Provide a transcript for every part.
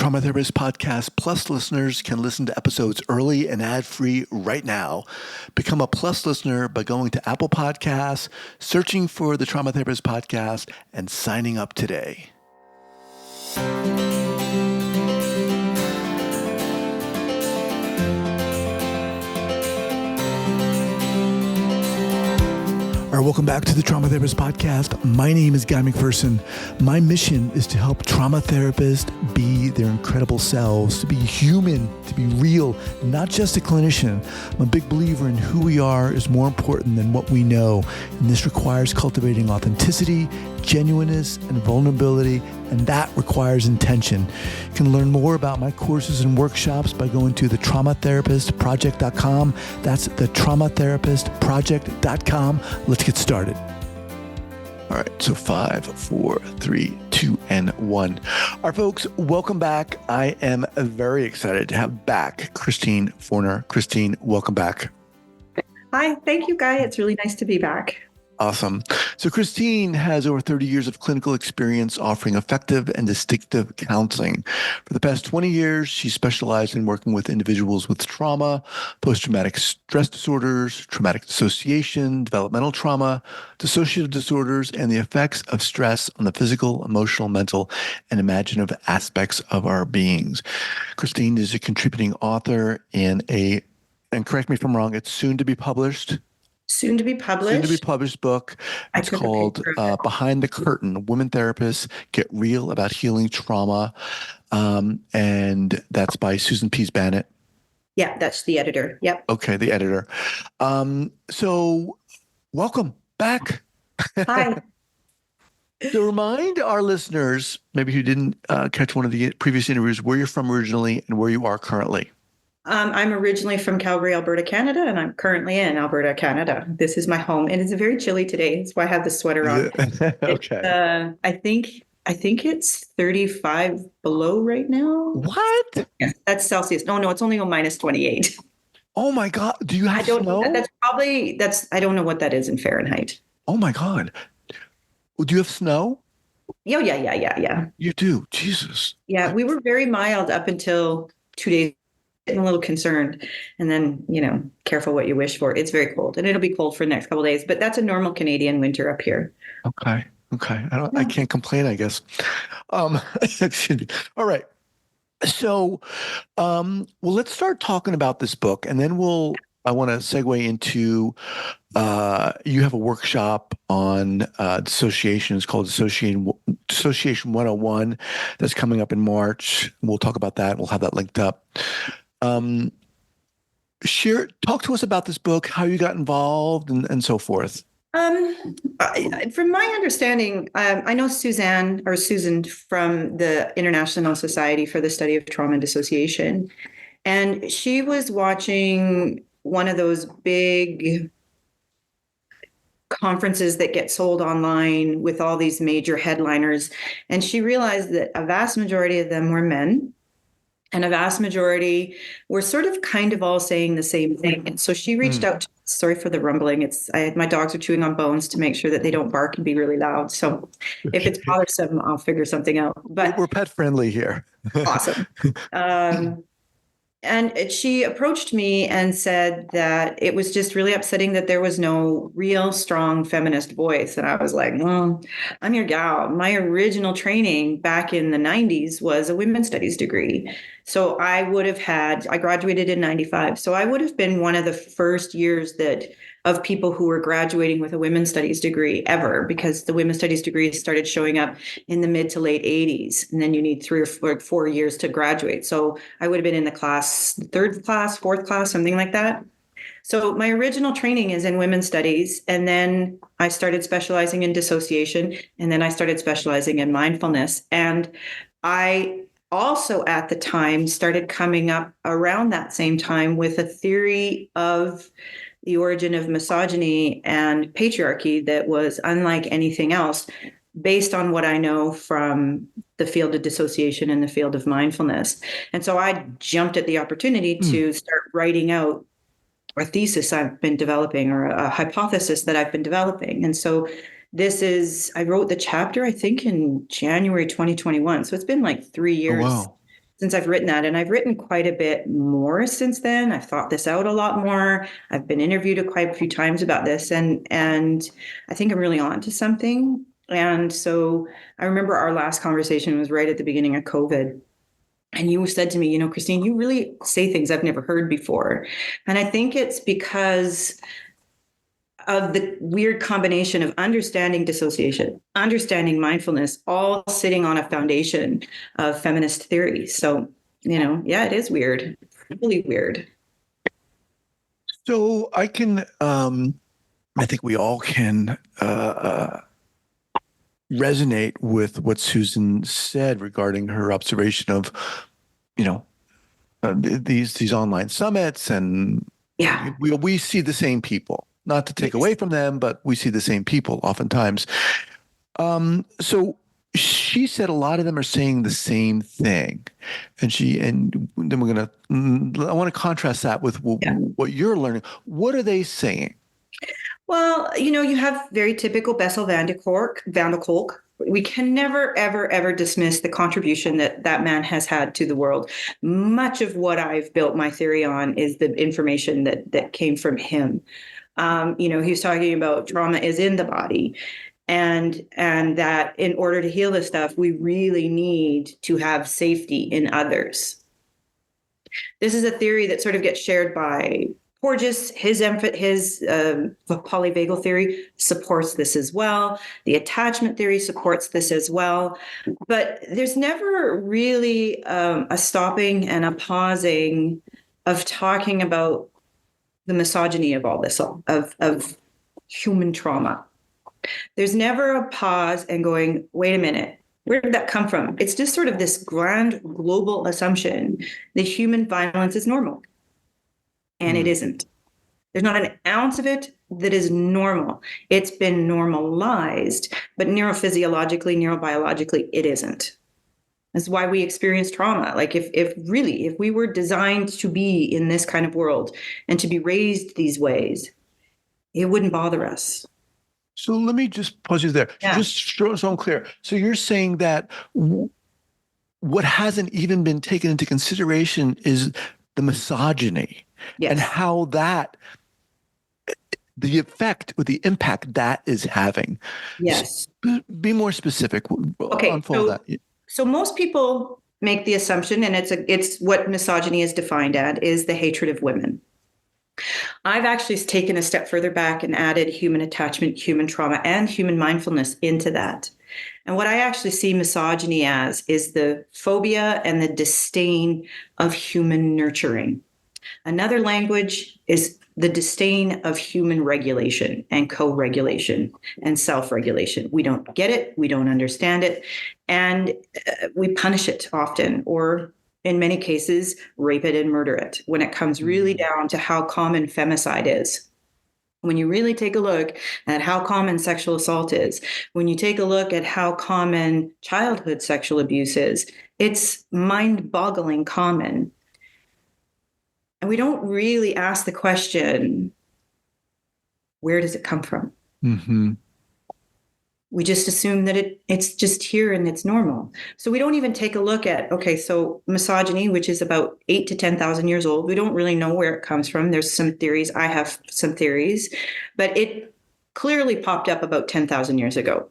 Trauma Therapist Podcast Plus listeners can listen to episodes early and ad-free right now. Become a Plus listener by going to Apple Podcasts, searching for the Trauma Therapist Podcast, and signing up today. All right, welcome back to the Trauma Therapist Podcast. My name is Guy McPherson. My mission is to help trauma therapists be their incredible selves, to be human, to be real, not just a clinician. I'm a big believer in who we are is more important than what we know. And this requires cultivating authenticity, genuineness, and vulnerability, and that requires intention. You can learn more about my courses and workshops by going to thetraumatherapistproject.com. That's thetraumatherapistproject.com. Let's get started. All right, so 5, 4, 3, 2, and 1. All right, folks, welcome back. I am very excited to have back Christine Forner. Christine, welcome back. Hi, thank you, Guy. It's really nice to be back. Awesome. So Christine has over 30 years of clinical experience offering effective and distinctive counseling. For the past 20 years, she specialized in working with individuals with trauma, post-traumatic stress disorders, traumatic dissociation, developmental trauma, dissociative disorders, and the effects of stress on the physical, emotional, mental, and imaginative aspects of our beings. Christine is a contributing author in and correct me if I'm wrong, it's soon to be published book. It's called Behind the Curtain, Women Therapists Get Real About Healing Trauma. And that's by Susan Pease Bannett. Yeah, that's the editor. Yep. Okay, the editor. So welcome back. Hi. So remind our listeners, maybe who didn't catch one of the previous interviews, where you're from originally and where you are currently. I'm originally from Calgary, Alberta, Canada, and I'm currently in Alberta, Canada. This is my home, and it's very chilly today. That's why I have the sweater on. Okay. I think it's 35 below right now. What? Yes, that's Celsius. No, it's only minus 28. Oh my God! Do you have snow? I don't know what that is in Fahrenheit. Oh my God! Do you have snow? Yeah. You do? Jesus. Yeah, we were very mild up until 2 days. Getting a little concerned, and then, careful what you wish for. It's very cold, and it'll be cold for the next couple of days, but that's a normal Canadian winter up here. Okay. I can't complain, I guess. Excuse me. All right. So, let's start talking about this book, and then I want to segue into, you have a workshop on dissociation. It's called Dissociation 101. That's coming up in March. We'll talk about that. We'll have that linked up. Talk to us about this book, how you got involved, and so forth. From my understanding, I know Susan from the International Society for the Study of Trauma and Dissociation, and she was watching one of those big conferences that get sold online with all these major headliners, and she realized that a vast majority of them were men. And a vast majority were sort of kind of all saying the same thing. And so she reached out. Sorry for the rumbling. My dogs are chewing on bones to make sure that they don't bark and be really loud. So if it's bothersome, I'll figure something out. But we're pet friendly here. Awesome. And she approached me and said that it was just really upsetting that there was no real strong feminist voice. And I was like, I'm your gal. My original training back in the 90s was a women's studies degree. So I graduated in 95. So I would have been one of the first years of people who were graduating with a women's studies degree ever, because the women's studies degrees started showing up in the mid to late 80s. And then you need 3 or 4 years to graduate. So I would have been in the class, 3rd class, 4th class, something like that. So my original training is in women's studies. And then I started specializing in dissociation. And then I started specializing in mindfulness. And I also at the time started coming up around that same time with a theory of the origin of misogyny and patriarchy that was unlike anything else, based on what I know from the field of dissociation and the field of mindfulness. And so I jumped at the opportunity to start writing out a thesis I've been developing, or a hypothesis that I've been developing. And so I wrote the chapter, I think in January 2021. So it's been like 3 years. Oh, wow. since I've written that. And I've written quite a bit more since then. I've thought this out a lot more. I've been interviewed quite a few times about this. And I think I'm really on to something. And so I remember our last conversation was right at the beginning of COVID. And you said to me, Christine, you really say things I've never heard before. And I think it's because of the weird combination of understanding dissociation, understanding mindfulness, all sitting on a foundation of feminist theory. So, yeah, it is weird, really weird. So I think we all can resonate with what Susan said regarding her observation of, these online summits, and Yeah. we see the same people. Not to take away from them, but we see the same people oftentimes. So she said a lot of them are saying the same thing, and then I want to contrast that with what you're learning. What are they saying? Well, you have very typical Bessel van der Kolk. We can never, ever, ever dismiss the contribution that man has had to the world. Much of what I've built my theory on is the information that came from him. He was talking about trauma is in the body, and that in order to heal this stuff, we really need to have safety in others. This is a theory that sort of gets shared by Porges. His polyvagal theory supports this as well. The attachment theory supports this as well. But there's never really a stopping and a pausing of talking about the misogyny of all this, of human trauma. There's never a pause and going, wait a minute, where did that come from? It's just sort of this grand global assumption that human violence is normal. And it isn't. There's not an ounce of it that is normal. It's been normalized, but neurophysiologically, neurobiologically, it isn't. That's why we experience trauma. Like if we were designed to be in this kind of world and to be raised these ways, it wouldn't bother us. So let me just pause you there. Yeah. Just so I'm clear. So you're saying that what hasn't even been taken into consideration is the misogyny, and how the effect or the impact that is having. Yes. Be more specific. Okay. Unfold that. So most people make the assumption, and it's what misogyny is defined as, is the hatred of women. I've actually taken a step further back and added human attachment, human trauma, and human mindfulness into that. And what I actually see misogyny as is the phobia and the disdain of human nurturing. Another language is the disdain of human regulation and co-regulation and self-regulation. We don't get it, we don't understand it, and we punish it often, or in many cases, rape it and murder it when it comes really down to how common femicide is. When you really take a look at how common sexual assault is, when you take a look at how common childhood sexual abuse is, it's mind-boggling common. And we don't really ask the question, where does it come from? Mm-hmm. We just assume that it's just here and it's normal. So we don't even take a look at, okay, so misogyny, which is about 8,000 to 10,000 years old, we don't really know where it comes from. There's some theories. I have some theories, but it clearly popped up about 10,000 years ago.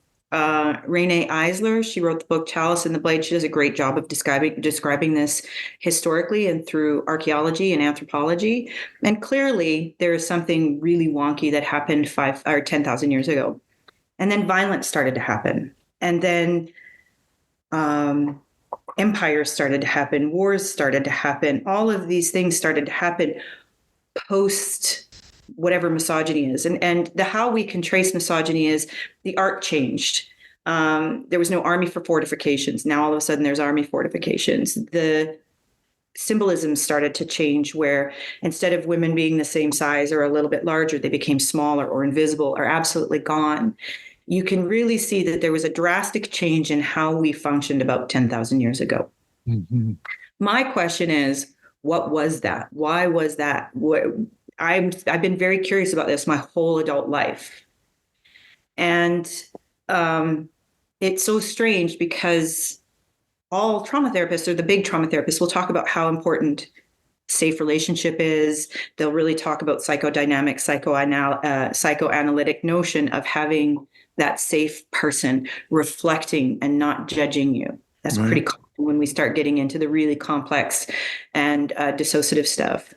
Renee Eisler, she wrote the book Chalice and the Blade. She does a great job of describing this historically and through archaeology and anthropology. And clearly there is something really wonky that happened 5,000 or 10,000 years ago. And then violence started to happen. And then empires started to happen. Wars started to happen. All of these things started to happen post whatever misogyny is. And how we can trace misogyny is the art changed. There was no army for fortifications. Now all of a sudden there's army fortifications. The symbolism started to change, where instead of women being the same size or a little bit larger, they became smaller or invisible or absolutely gone. You can really see that there was a drastic change in how we functioned about 10,000 years ago. Mm-hmm. My question is, what was that? Why was that? I've been very curious about this my whole adult life. And it's so strange because all trauma therapists, or the big trauma therapists, will talk about how important safe relationship is. They'll really talk about psychodynamic, psychoanalytic notion of having that safe person reflecting and not judging you. That's Right. pretty common when we start getting into the really complex and dissociative stuff.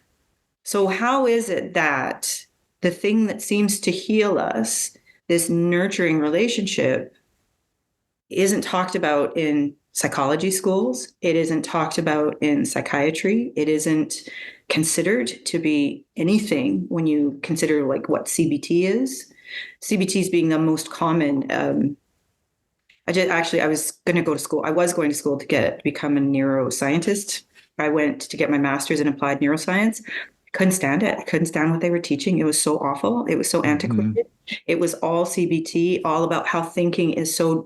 So how is it that the thing that seems to heal us, this nurturing relationship, isn't talked about in psychology schools? It isn't talked about in psychiatry. It isn't considered to be anything when you consider like what CBT is. CBTs being the most common. I was going to go to school. I was going to school to become a neuroscientist. I went to get my master's in applied neuroscience. Couldn't stand it. I couldn't stand what they were teaching. It was so awful. It was so antiquated. It was all CBT, all about how thinking is so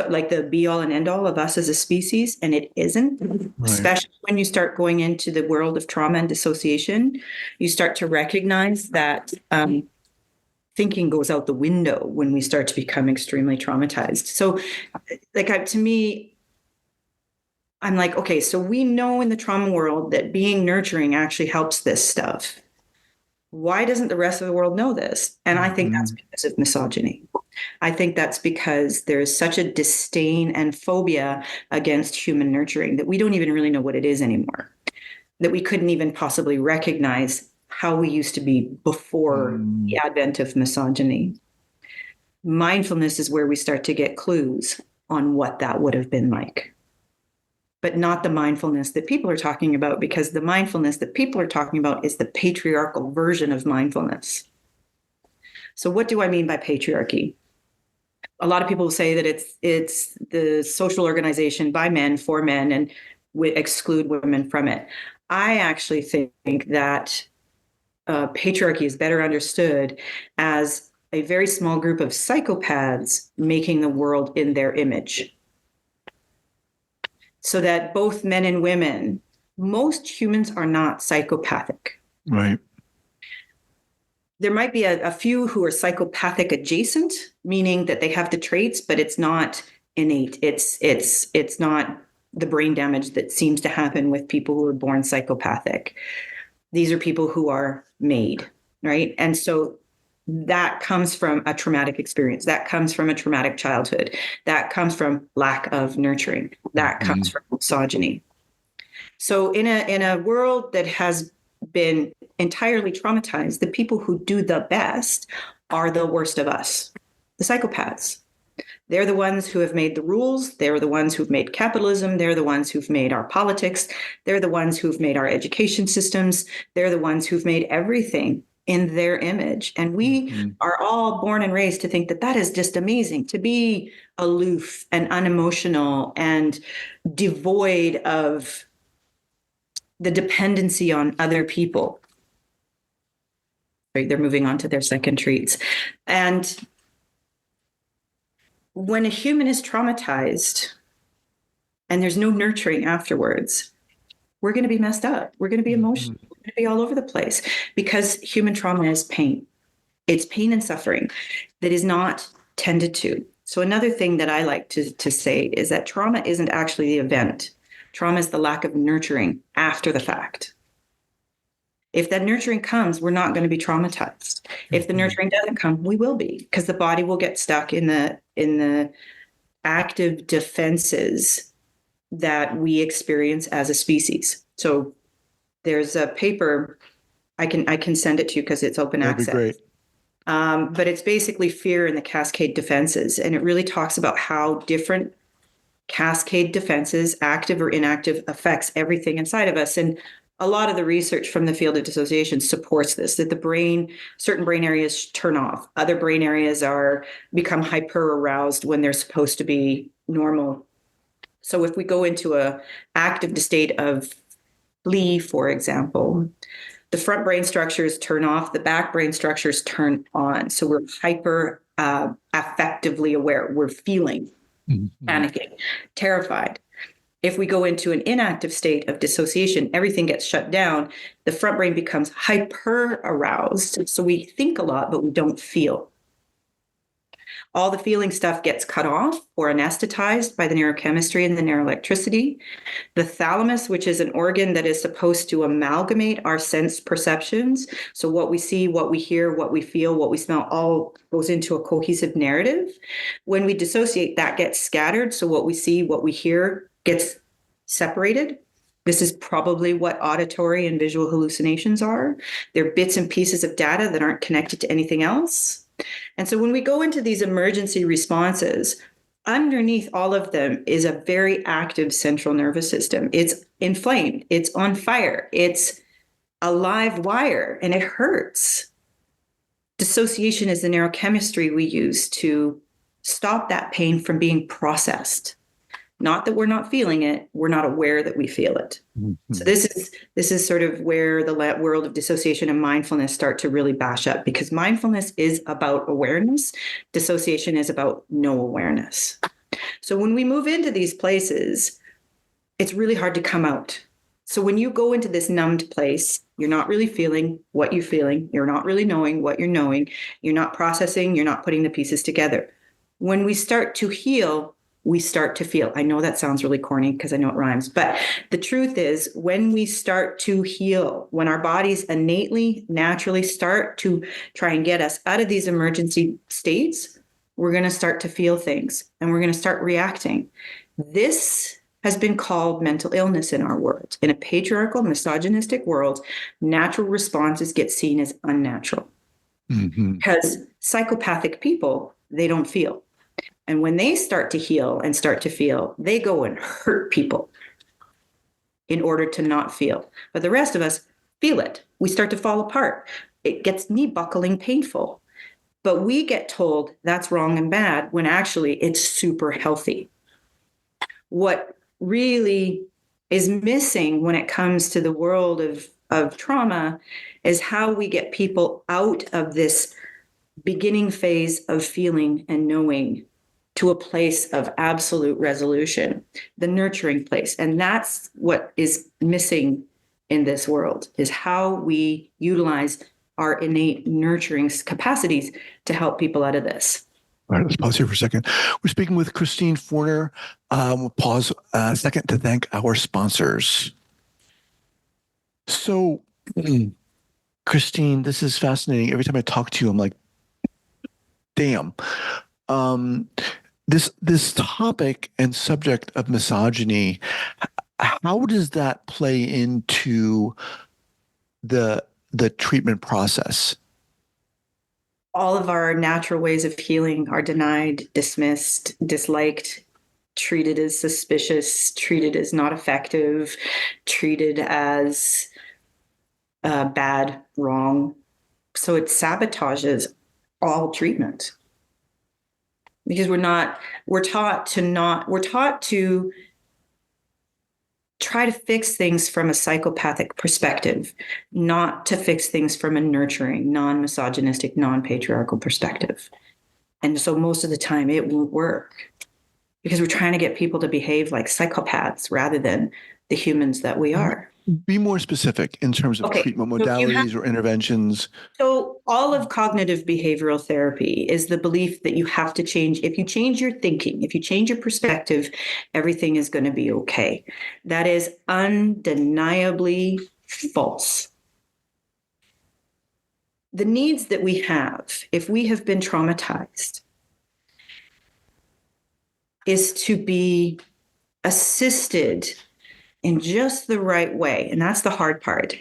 like the be all and end all of us as a species, and it isn't. Right. Especially when you start going into the world of trauma and dissociation, you start to recognize that thinking goes out the window when we start to become extremely traumatized. So, to me, I'm like, okay, so we know in the trauma world that being nurturing actually helps this stuff. Why doesn't the rest of the world know this? And I think that's because of misogyny. I think that's because there's such a disdain and phobia against human nurturing that we don't even really know what it is anymore, that we couldn't even possibly recognize how we used to be before the advent of misogyny. Mindfulness is where we start to get clues on what that would have been like. But not the mindfulness that people are talking about, because the mindfulness that people are talking about is the patriarchal version of mindfulness. So what do I mean by patriarchy? A lot of people say that it's the social organization by men for men and exclude women from it. I actually think that patriarchy is better understood as a very small group of psychopaths making the world in their image. So that both men and women, most humans are not psychopathic. Right. There might be a few who are psychopathic adjacent, meaning that they have the traits, but it's not innate. It's not the brain damage that seems to happen with people who are born psychopathic. These are people who are made, right? And so that comes from a traumatic experience. That comes from a traumatic childhood. That comes from lack of nurturing. That comes from misogyny. So in a world that has been entirely traumatized, the people who do the best are the worst of us, the psychopaths. They're the ones who have made the rules. They're the ones who've made capitalism. They're the ones who've made our politics. They're the ones who've made our education systems. They're the ones who've made everything in their image. And we are all born and raised to think that that is just amazing, to be aloof and unemotional and devoid of the dependency on other people. Right? They're moving on to their second treats. And when a human is traumatized and there's no nurturing afterwards, we're going to be messed up. We're going to be emotional. We're going to be all over the place, because human trauma is pain. It's pain and suffering that is not tended to. So another thing that I like to say is that trauma isn't actually the event. Trauma is the lack of nurturing after the fact. If that nurturing comes, we're not going to be traumatized. If the nurturing doesn't come, we will be, because the body will get stuck in the active defenses that we experience as a species. So there's a paper, I can send it to you because it's open access. That'd be great. But it's basically fear and the cascade defenses. And it really talks about how different cascade defenses, active or inactive, affects everything inside of us. And a lot of the research from the field of dissociation supports this, that the brain, certain brain areas turn off. Other brain areas become hyper aroused when they're supposed to be normal. So if we go into a active state of flee, for example, the front brain structures turn off, the back brain structures turn on. So we're hyper affectively aware. We're feeling, panicking, terrified. If we go into an inactive state of dissociation, everything gets shut down. The front brain becomes hyper aroused. So we think a lot, but we don't feel. all the feeling stuff gets cut off or anesthetized by the neurochemistry and the neuroelectricity. The thalamus, which is an organ that is supposed to amalgamate our sense perceptions. So what we see, what we hear, what we feel, what we smell, all goes into a cohesive narrative. When we dissociate, that gets scattered. So what we see, what we hear gets separated. This is probably what auditory and visual hallucinations are. They're bits and pieces of data that aren't connected to anything else. And so when we go into these emergency responses, underneath all of them is a very active central nervous system. It's inflamed, it's on fire, it's a live wire, and it hurts. Dissociation is the neurochemistry we use to stop that pain from being processed. Not that we're not feeling it, we're not aware that we feel it. Mm-hmm. So this is sort of where the world of dissociation and mindfulness start to really bash up, because mindfulness is about awareness. Dissociation is about no awareness. So when we move into these places, it's really hard to come out. So when you go into this numbed place, you're not really feeling what you're feeling. You're not really knowing what you're knowing. You're not processing. You're not putting the pieces together. When we start to heal, we start to feel. I know that sounds really corny because I know it rhymes, but the truth is when we start to heal, when our bodies innately, naturally start to try and get us out of these emergency states, we're going to start to feel things and we're going to start reacting. This has been called mental illness in our world. In a patriarchal, misogynistic world, natural responses get seen as unnatural. Mm-hmm. Because psychopathic people, they don't feel. And when they start to heal and start to feel, they go and hurt people in order to not feel. But the rest of us feel it. We start to fall apart. It gets knee buckling painful. But we get told that's wrong and bad when actually it's super healthy. What really is missing when it comes to the world of trauma is how we get people out of this beginning phase of feeling and knowing to a place of absolute resolution, the nurturing place. And that's what is missing in this world, is how we utilize our innate nurturing capacities to help people out of this. All right, let's pause here for a second. We're speaking with Christine Forner. We'll pause a second to thank our sponsors. So, Christine, this is fascinating. Every time I talk to you, I'm like, damn. This topic and subject of misogyny, how does that play into the treatment process? All of our natural ways of healing are denied, dismissed, disliked, treated as suspicious, treated as not effective, treated as bad, wrong. So it sabotages all treatment. Because we're taught to try to fix things from a psychopathic perspective, not to fix things from a nurturing, non-misogynistic, non-patriarchal perspective. And so most of the time it won't work because we're trying to get people to behave like psychopaths rather than the humans that we are. Be more specific in terms of treatment modalities or interventions. So all of cognitive behavioral therapy is the belief that you have to change. If you change your thinking, if you change your perspective, everything is going to be okay. That is undeniably false. The needs that we have, if we have been traumatized, is to be assisted in just the right way. And that's the hard part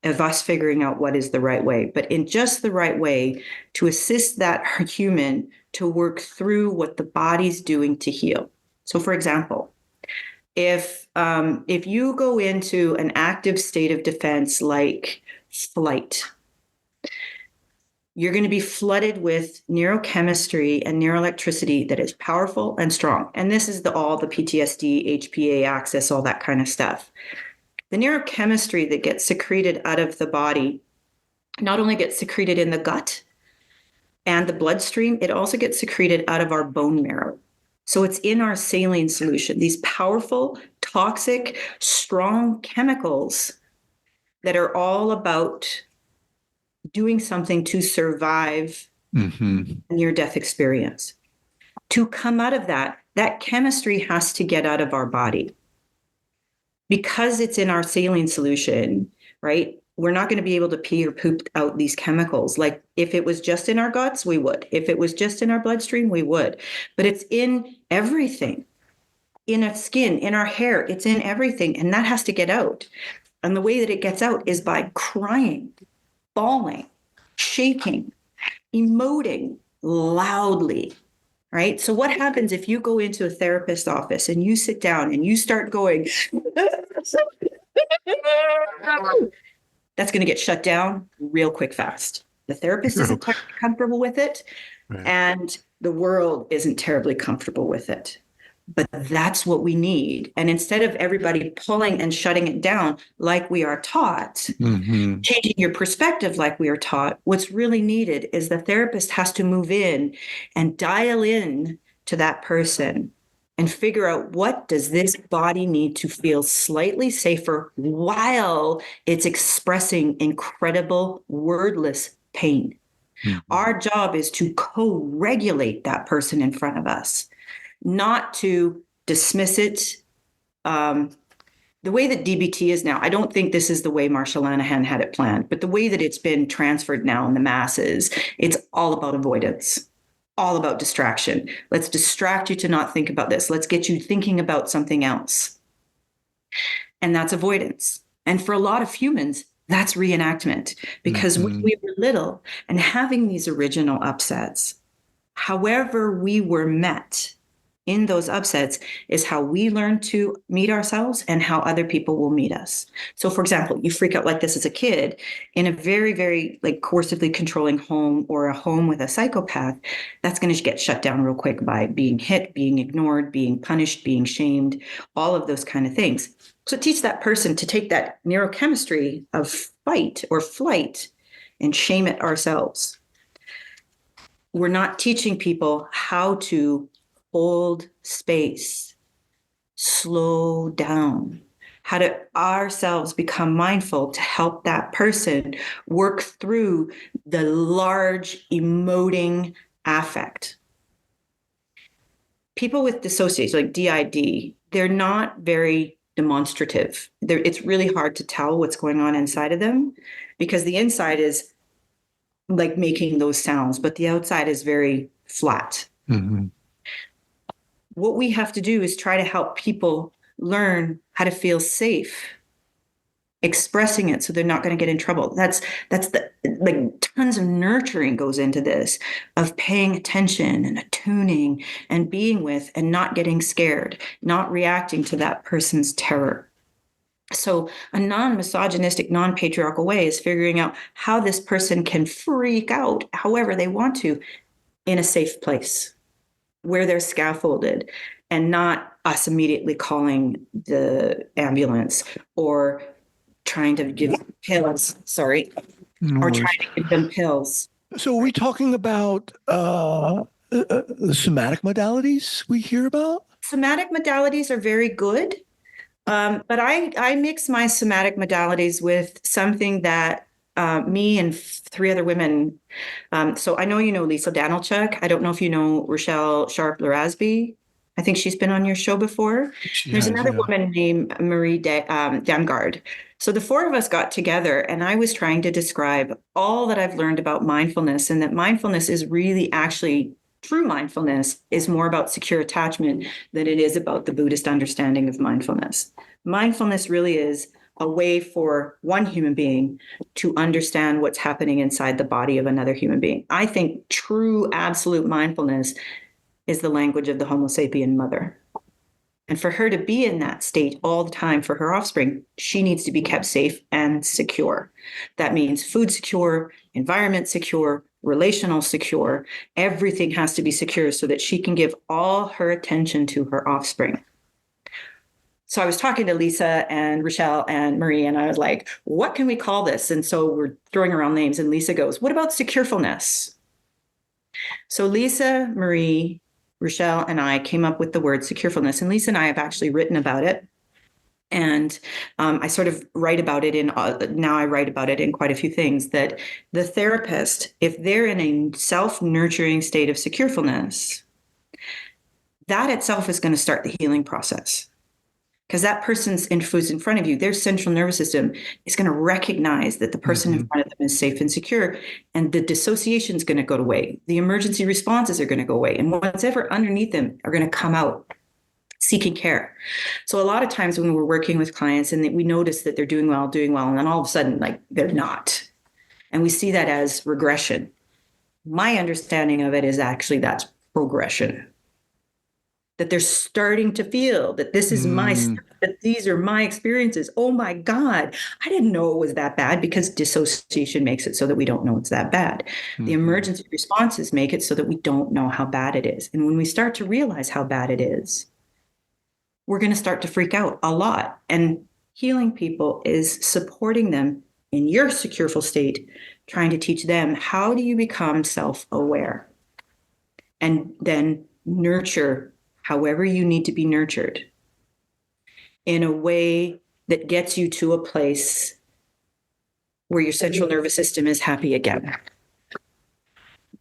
of us figuring out what is the right way, but in just the right way to assist that human to work through what the body's doing to heal. So for example, if you go into an active state of defense like flight, you're going to be flooded with neurochemistry and neuroelectricity that is powerful and strong. And this is all the PTSD, HPA axis, all that kind of stuff. The neurochemistry that gets secreted out of the body not only gets secreted in the gut and the bloodstream, it also gets secreted out of our bone marrow. So it's in our saline solution, these powerful, toxic, strong chemicals that are all about doing something to survive a near-death experience. To come out of that, that chemistry has to get out of our body. Because it's in our saline solution, right? We're not going to be able to pee or poop out these chemicals. Like if it was just in our guts, we would. If it was just in our bloodstream, we would. But it's in everything, in our skin, in our hair, it's in everything. And that has to get out. And the way that it gets out is by crying, bawling, shaking, emoting loudly, right? So what happens if you go into a therapist's office and you sit down and you start going, that's going to get shut down real quick, fast. The therapist isn't comfortable with it, Right. and the world isn't terribly comfortable with it. But that's what we need. And instead of everybody pulling and shutting it down like we are taught, changing your perspective like we are taught, what's really needed is the therapist has to move in and dial in to that person and figure out, what does this body need to feel slightly safer while it's expressing incredible wordless pain. Our job is to co-regulate that person in front of us, not to dismiss it. The way that DBT is now, I don't think this is the way Marsha Lanahan had it planned, but the way that it's been transferred now in the masses, it's all about avoidance, all about distraction. Let's distract you to not think about this. Let's get you thinking about something else. And that's avoidance. And for a lot of humans, that's reenactment, because when we were little and having these original upsets, however we were met in those upsets is how we learn to meet ourselves and how other people will meet us. So for example, you freak out like this as a kid in a very, very like coercively controlling home, or a home with a psychopath, that's going to get shut down real quick by being hit, being ignored, being punished, being shamed, all of those kind of things. So teach that person to take that neurochemistry of fight or flight and shame it ourselves. We're not teaching people how to hold space, slow down, how to ourselves become mindful to help that person work through the large emoting affect. People with dissociation, like DID, they're not very demonstrative. It's really hard to tell what's going on inside of them, because the inside is like making those sounds, but the outside is very flat. What we have to do is try to help people learn how to feel safe expressing it, so they're not going to get in trouble. That's the, like, tons of nurturing goes into this, of paying attention and attuning and being with and not getting scared, not reacting to that person's terror. So a non-misogynistic, non-patriarchal way is figuring out how this person can freak out however they want to in a safe place, where they're scaffolded, and not us immediately calling the ambulance or trying to give pills, or trying to give them pills. So are we talking about the somatic modalities we hear about? Somatic modalities are very good, but I mix my somatic modalities with something that me and 3 other women. So I know you know Lisa Danilchuk. I don't know if you know Rochelle Sharp-Larasby. I think she's been on your show before. There's another woman named Marie Damgard. So the 4 of us got together, and I was trying to describe all that I've learned about mindfulness, and that mindfulness is really actually, true mindfulness is more about secure attachment than it is about the Buddhist understanding of mindfulness. Mindfulness really is a way for one human being to understand what's happening inside the body of another human being. I think true absolute mindfulness is the language of the Homo sapien mother. And for her to be in that state all the time for her offspring, she needs to be kept safe and secure. That means food secure, environment secure, relational secure. Everything has to be secure so that she can give all her attention to her offspring. So I was talking to Lisa and Rochelle and Marie, and I was like, what can we call this? And so we're throwing around names, and Lisa goes, what about securefulness? So Lisa, Marie, Rochelle, and I came up with the word securefulness, and Lisa and I have actually written about it. And I sort of write about it now I write about it in quite a few things, that the therapist, if they're in a self-nurturing state of securefulness, that itself is going to start the healing process. Because that person's who's in front of you, their central nervous system is going to recognize that the person in front of them is safe and secure, and the dissociation is going to go away. The emergency responses are going to go away, and what's ever underneath them are going to come out seeking care. So a lot of times when we're working with clients and we notice that they're doing well, and then all of a sudden, like, they're not, and we see that as regression. My understanding of it is actually that's progression. That they're starting to feel that this is my stuff, that these are my experiences. Oh my God, I didn't know it was that bad, because dissociation makes it so that we don't know it's that bad. The emergency responses make it so that we don't know how bad it is. And when we start to realize how bad it is, we're going to start to freak out a lot. And healing people is supporting them in your secureful state, trying to teach them, how do you become self-aware? And then nurture however you need to be nurtured in a way that gets you to a place where your central nervous system is happy again.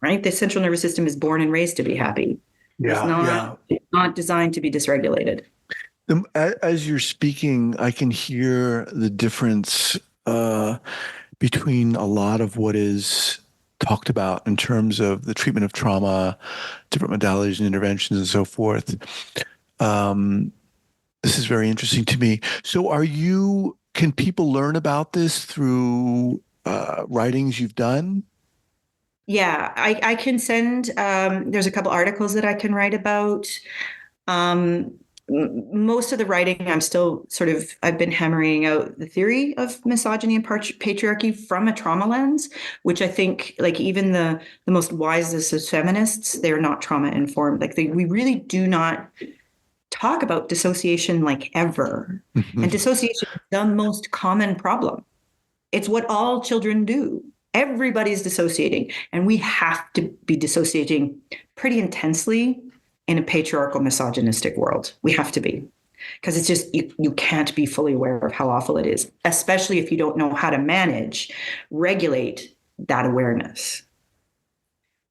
Right? The central nervous system is born and raised to be happy. It's not designed to be dysregulated. As you're speaking, I can hear the difference between a lot of what is talked about in terms of the treatment of trauma, different modalities and interventions and so forth. This is very interesting to me. So can people learn about this through writings you've done? Yeah, I can send, there's a couple articles that I can write about. Most of the writing, I've been hammering out the theory of misogyny and patriarchy from a trauma lens, which I think, like, even the most wisest of feminists, they're not trauma informed. Like, we really do not talk about dissociation like ever. And dissociation is the most common problem. It's what all children do. Everybody's dissociating, and we have to be dissociating pretty intensely in a patriarchal, misogynistic world. We have to be, because it's just, you can't be fully aware of how awful it is, especially if you don't know how to regulate that awareness.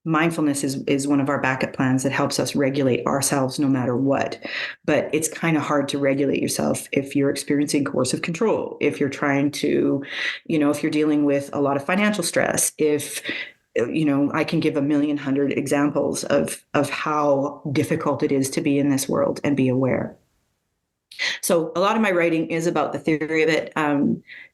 Mindfulness is one of our backup plans that helps us regulate ourselves no matter what. But it's kind of hard to regulate yourself if you're experiencing coercive control, if you're trying to, if you're dealing with a lot of financial stress, if I can give 1,100,000 examples of how difficult it is to be in this world and be aware. So a lot of my writing is about the theory of it.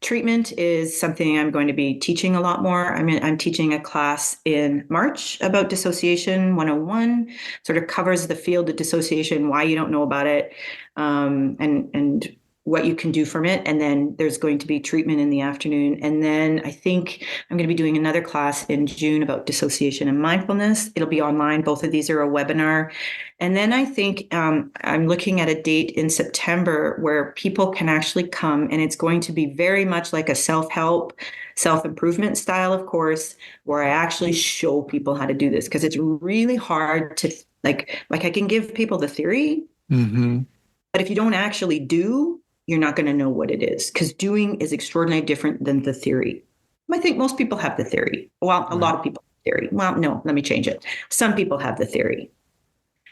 Treatment is something I'm going to be teaching a lot more. I'm teaching a class in March about Dissociation 101, sort of covers the field of dissociation, why you don't know about it, and what you can do from it. And then there's going to be treatment in the afternoon. And then I think I'm going to be doing another class in June about dissociation and mindfulness. It'll be online. Both of these are a webinar. And then I think I'm looking at a date in September where people can actually come, and it's going to be very much like a self-help, self-improvement style of course, where I actually show people how to do this, because it's really hard to, like I can give people the theory, but if you don't actually do, you're not going to know what it is, because doing is extraordinarily different than the theory. I think most people have the theory. Well, a lot of people have the theory. Well, no, let me change it. Some people have the theory.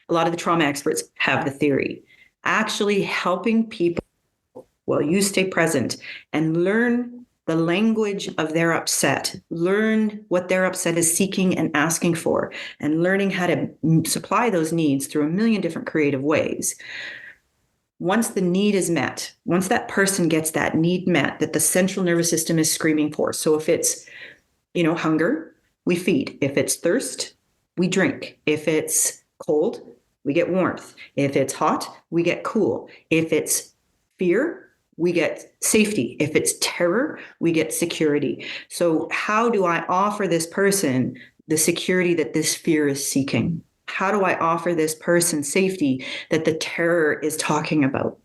A lot of the trauma experts have the theory. Actually helping people while you stay present and learn the language of their upset, learn what their upset is seeking and asking for, and learning how to supply those needs through a million different creative ways. Once the need is met, once that person gets that need met that the central nervous system is screaming for. So if it's, hunger, we feed. If it's thirst, we drink. If it's cold, we get warmth. If it's hot, we get cool. If it's fear, we get safety. If it's terror, we get security. So how do I offer this person the security that this fear is seeking? How do I offer this person safety that the terror is talking about?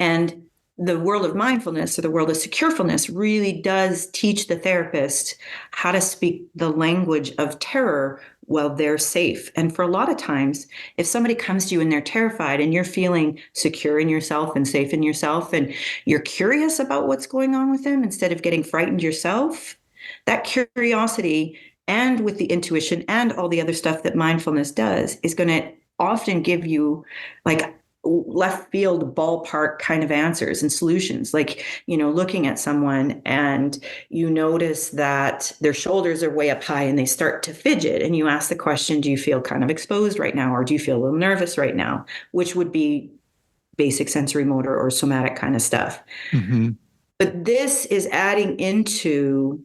And the world of mindfulness, or the world of securefulness, really does teach the therapist how to speak the language of terror while they're safe. And for a lot of times, if somebody comes to you and they're terrified and you're feeling secure in yourself and safe in yourself, and you're curious about what's going on with them instead of getting frightened yourself, that curiosity, and with the intuition and all the other stuff that mindfulness does, is going to often give you like left field ballpark kind of answers and solutions. Like, looking at someone and you notice that their shoulders are way up high and they start to fidget, and you ask the question, do you feel kind of exposed right now? Or do you feel a little nervous right now? Which would be basic sensory motor or somatic kind of stuff. Mm-hmm. But this is adding into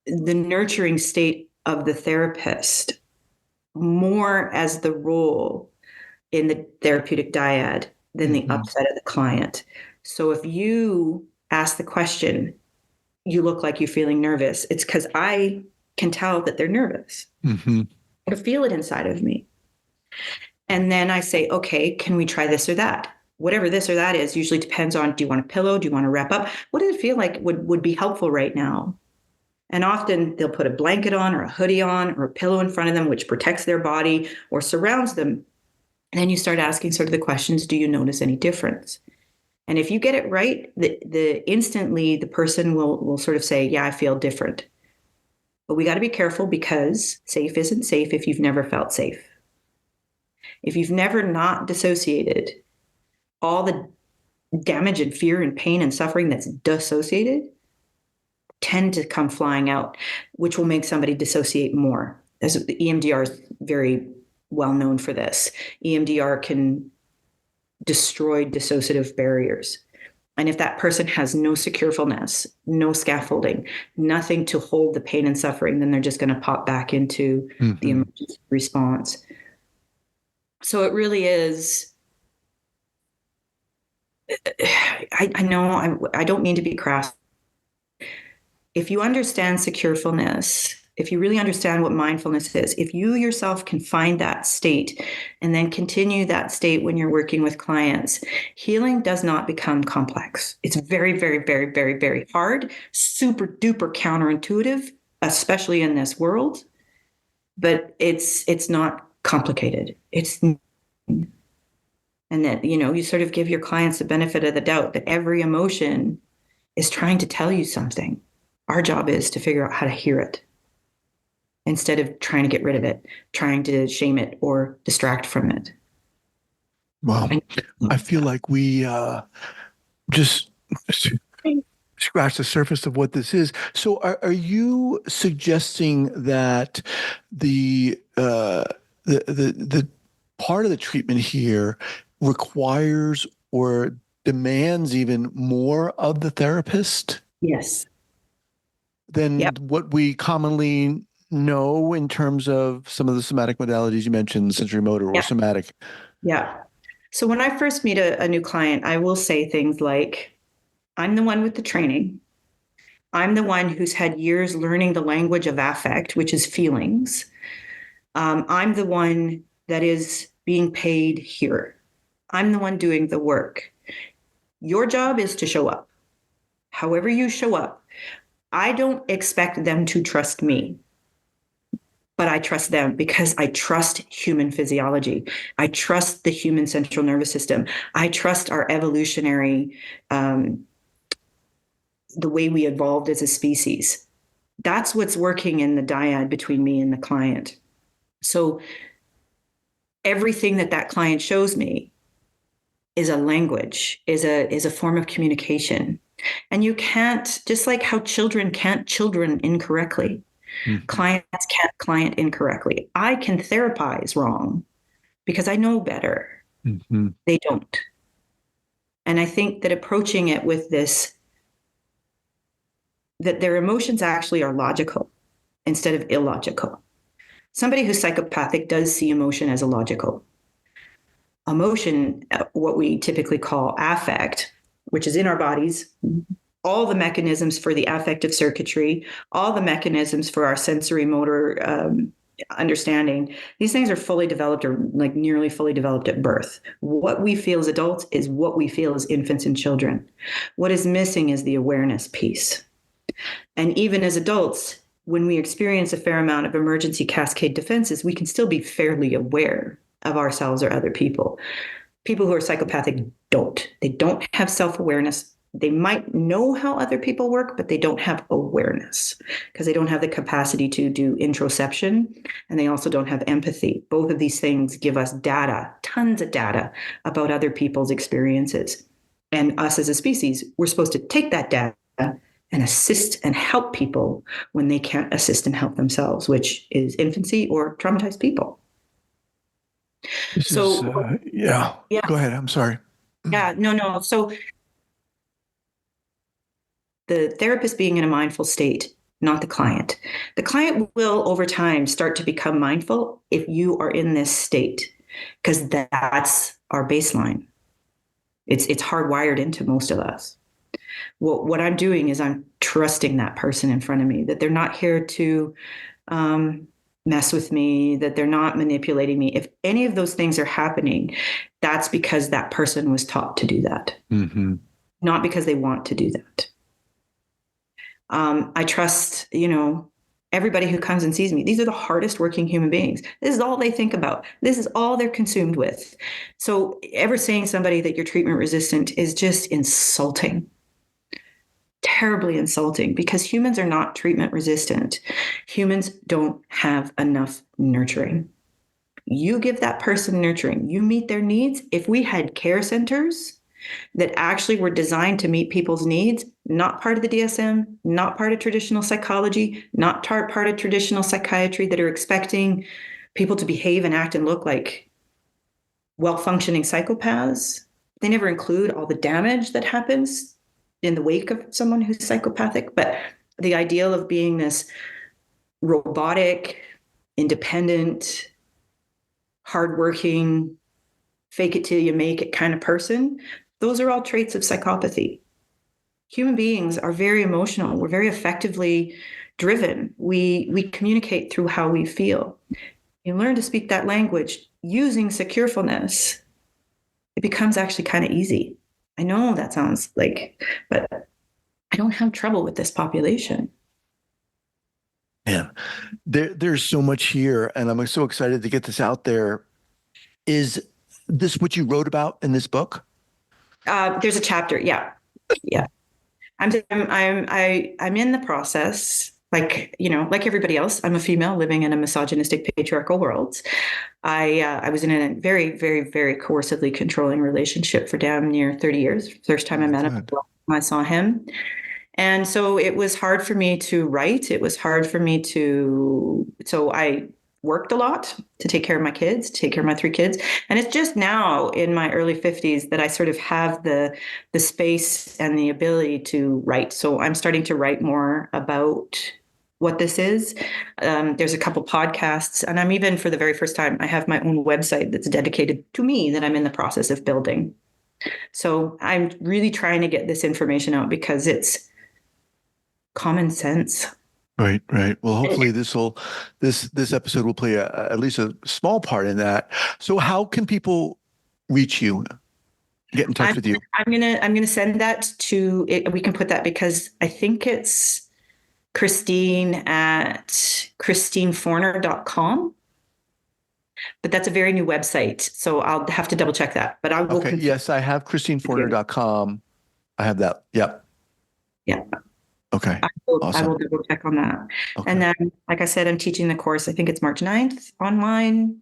the nurturing state of the therapist more as the role in the therapeutic dyad than the upset of the client. So if you ask the question, you look like you're feeling nervous, it's because I can tell that they're nervous. Mm-hmm. I feel it inside of me. And then I say, okay, can we try this or that? Whatever this or that is usually depends on, do you want a pillow? Do you want to wrap up? What does it feel like would be helpful right now? And often they'll put a blanket on or a hoodie on or a pillow in front of them, which protects their body or surrounds them. And then you start asking sort of the questions, do you notice any difference? And if you get it right, the instantly the person will sort of say, yeah, I feel different. But we got to be careful, because safe isn't safe if you've never felt safe. If you've never not dissociated, all the damage and fear and pain and suffering that's dissociated tend to come flying out, which will make somebody dissociate more. As the EMDR is very well known for this. EMDR can destroy dissociative barriers. And if that person has no securefulness, no scaffolding, nothing to hold the pain and suffering, then they're just going to pop back into the emergency response. So it really is, I know I don't mean to be crass. If you understand securefulness, if you really understand what mindfulness is, if you yourself can find that state and then continue that state when you're working with clients, healing does not become complex. It's very, very, very, very, very hard, super duper counterintuitive, especially in this world, but it's not complicated. And that, you sort of give your clients the benefit of the doubt that every emotion is trying to tell you something. Our job is to figure out how to hear it instead of trying to get rid of it, trying to shame it or distract from it. Well, I feel like we just scratch the surface of what this is. So are you suggesting that the part of the treatment here requires or demands even more of the therapist? Yes. Than what we commonly know in terms of some of the somatic modalities you mentioned, sensory motor or somatic? Yeah. So when I first meet a new client, I will say things like, I'm the one with the training. I'm the one who's had years learning the language of affect, which is feelings. I'm the one that is being paid here. I'm the one doing the work. Your job is to show up. However you show up, I don't expect them to trust me, but I trust them because I trust human physiology. I trust the human central nervous system. I trust our evolutionary, the way we evolved as a species. That's what's working in the dyad between me and the client. So everything that client shows me is a language, is a form of communication. And you can't, just like how children can't children incorrectly, clients can't client incorrectly. I can therapize wrong because I know better. They don't. And I think that approaching it with this, that their emotions actually are logical instead of illogical. Somebody who's psychopathic does see emotion as illogical. Emotion, what we typically call affect, which is in our bodies, all the mechanisms for the affective circuitry, all the mechanisms for our sensory motor understanding, these things are fully developed or like nearly fully developed at birth. What we feel as adults is what we feel as infants and children. What is missing is the awareness piece. And even as adults, when we experience a fair amount of emergency cascade defenses, we can still be fairly aware of ourselves or other people. People who are psychopathic don't. They don't have self-awareness. They might know how other people work, but they don't have awareness because they don't have the capacity to do introspection, and they also don't have empathy. Both of these things give us data, tons of data about other people's experiences. And us as a species, we're supposed to take that data and assist and help people when they can't assist and help themselves, which is infancy or traumatized people. Yeah. Go ahead. I'm sorry. Yeah, no. So the therapist being in a mindful state, not the client. The client will, over time, start to become mindful if you are in this state, because that's our baseline. It's hardwired into most of us. What I'm doing is I'm trusting that person in front of me, that they're not here to mess with me, that they're not manipulating me. If any of those things are happening, that's because that person was taught to do that, not because they want to do that. I trust, everybody who comes and sees me. These are the hardest working human beings. This is all they think about. This is all they're consumed with. So ever saying somebody that you're treatment resistant is just insulting, terribly insulting, because humans are not treatment resistant. Humans don't have enough nurturing. You give that person nurturing, you meet their needs. If we had care centers that actually were designed to meet people's needs, not part of the DSM, not part of traditional psychology, not part of traditional psychiatry, that are expecting people to behave and act and look like well-functioning psychopaths. They never include all the damage that happens in the wake of someone who's psychopathic. But the ideal of being this robotic, independent, hardworking, fake it till you make it kind of person, those are all traits of psychopathy. Human beings are very emotional. We're very effectively driven. We communicate through how we feel. You learn to speak that language using securefulness. It becomes actually kind of easy. I know that sounds like, but I don't have trouble with this population. Man, there's so much here, and I'm so excited to get this out there. Is this what you wrote about in this book? There's a chapter. Yeah. I'm in the process. Like everybody else, I'm a female living in a misogynistic patriarchal world. I was in a very, very, very coercively controlling relationship for damn near 30 years. First time I met him, I saw him. And so it was hard for me to write. It was hard for me so I worked a lot to take care of my kids, take care of my 3 kids. And it's just now in my early 50s that I sort of have the space and the ability to write. So I'm starting to write more about what this is. There's a couple podcasts, and I'm even, for the very first time, I have my own website that's dedicated to me that I'm in the process of building. So I'm really trying to get this information out because it's common sense. Right. Well, hopefully this episode will play at least a small part in that. So how can people reach you, get in touch with you? I'm gonna send that to it. We can put that, because I think it's Christine at christineforner.com. But that's a very new website, so I'll have to double check that. But I will. Okay. Yes, I have christineforner.com. I have that. Yep. Yeah. Okay. I will double check on that. Okay. And then, like I said, I'm teaching the course. I think it's March 9th online.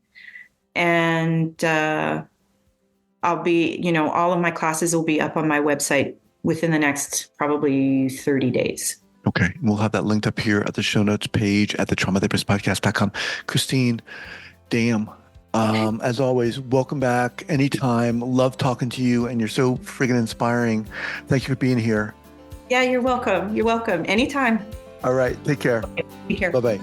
And I'll be, all of my classes will be up on my website within the next probably 30 days. Okay. We'll have that linked up here at the show notes page at the traumatherapistpodcast.com. Christine, damn. As always, welcome back anytime. Love talking to you, and you're so friggin' inspiring. Thank you for being here. Yeah, you're welcome. You're welcome. Anytime. All right. Take care. Okay, take care. Bye-bye.